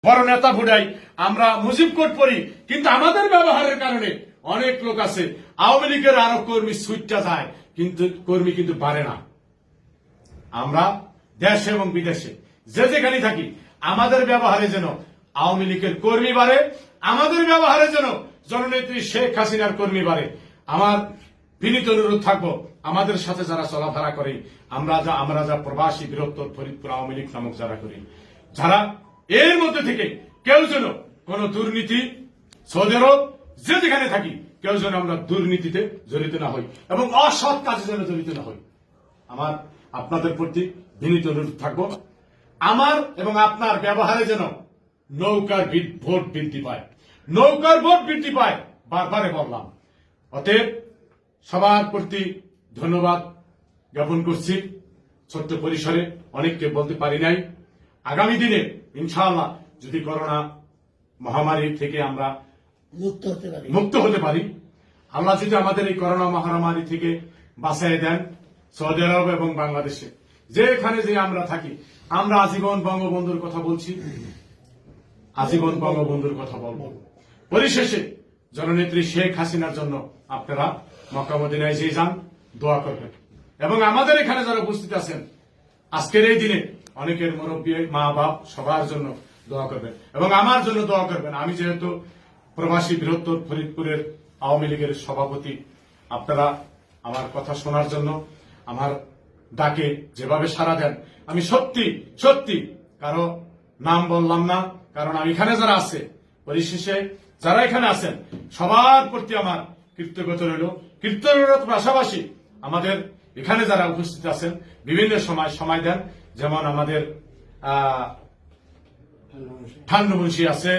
বড় নেতা ফুটাই, আমরা মুজিব কোড পড়ি, কিন্তু আমাদের ব্যবহারের কারণে অনেক লোক আছে আওয়ামী লীগের আরো কর্মী সুইটটা যায়, কিন্তু কর্মী কিন্তু বাড়ে না। আমরা দেশে এবং বিদেশে যে যেখানে থাকি আমাদের ব্যবহারে যেন আওয়ামী লীগের কর্মী বাড়ে, আমাদের ব্যবহারে যেন জননেত্রী শেখ হাসিনার কর্মী বাড়ে। আমার বিনীত অনুরোধ থাকবো, আমাদের সাথে যারা চলাফেরা করে, আমরা যা প্রবাসী বৃহত্তর ফরিদপুর আওয়ামী লীগ নামক যারা করি, যারা এর মধ্যে থেকে কেউ যেন কোন দুর্নীতি, সৌদি আরব যে যেখানে থাকি কেউ যেন আমরা দুর্নীতিতে জড়িত না হই এবং অসৎ কাজে যেন জড়িত না হই। আমার আপনাদের প্রতি বিনীত অনুরোধ থাকবো, আমার এবং আপনার ব্যবহারে যেন নৌকার ভোট বৃদ্ধি পায়, নৌকার ভোট বৃদ্ধি পায়, বারবারে বললাম। অতএব সবার প্রতি ধন্যবাদ জ্ঞাপন করছি। ছোট্ট পরিসরে অনেককে বলতে পারি নাই। আগামী দিনে ইনশাআল্লাহ যদি করোনা মহামারী থেকে আমরা মুক্ত হতে পারি, আল্লাহ যদি আমাদের এই করোনা মহামারী থেকে বাঁচাই দেন, সৌদি আরব এবং বাংলাদেশে যেখানে যে আমরা থাকি, আমরা আজীবন বঙ্গবন্ধুর কথা বলছি, আজীবন বঙ্গবন্ধুর কথা বলবো। পরিশেষে জননেত্রী শেখ হাসিনার জন্য আপনারা মক্কা মদিনায় যে যান, দোয়া করবেন এবং আমাদের এখানে যারা উপস্থিত আছেন আজকের এই দিনে অনেকের মুরব্বী মা বাপ সবার জন্য দোয়া করবেন এবং আমার জন্য দোয়া করবেন। আমি যেহেতু প্রবাসী বৃহত্তর ফরিদপুরের আওয়ামী লীগের সভাপতি, আপনারা আমার কথা শোনার জন্য, আমার ডাকে যেভাবে সাড়া দেন, আমি সত্যি সত্যি কারো নাম বললাম না, কারণ আমি এখানে যারা আছে, পরিশেষে যারা এখানে আছেন সবার প্রতি আমার কৃতজ্ঞতা রইল। কৃতজ্ঞতার পাশাপাশি আমাদের এখানে যারা উপস্থিত আছেন বিভিন্ন সময় দেন, যেমন আমাদের ঠান্ডু মুন্সি আছে,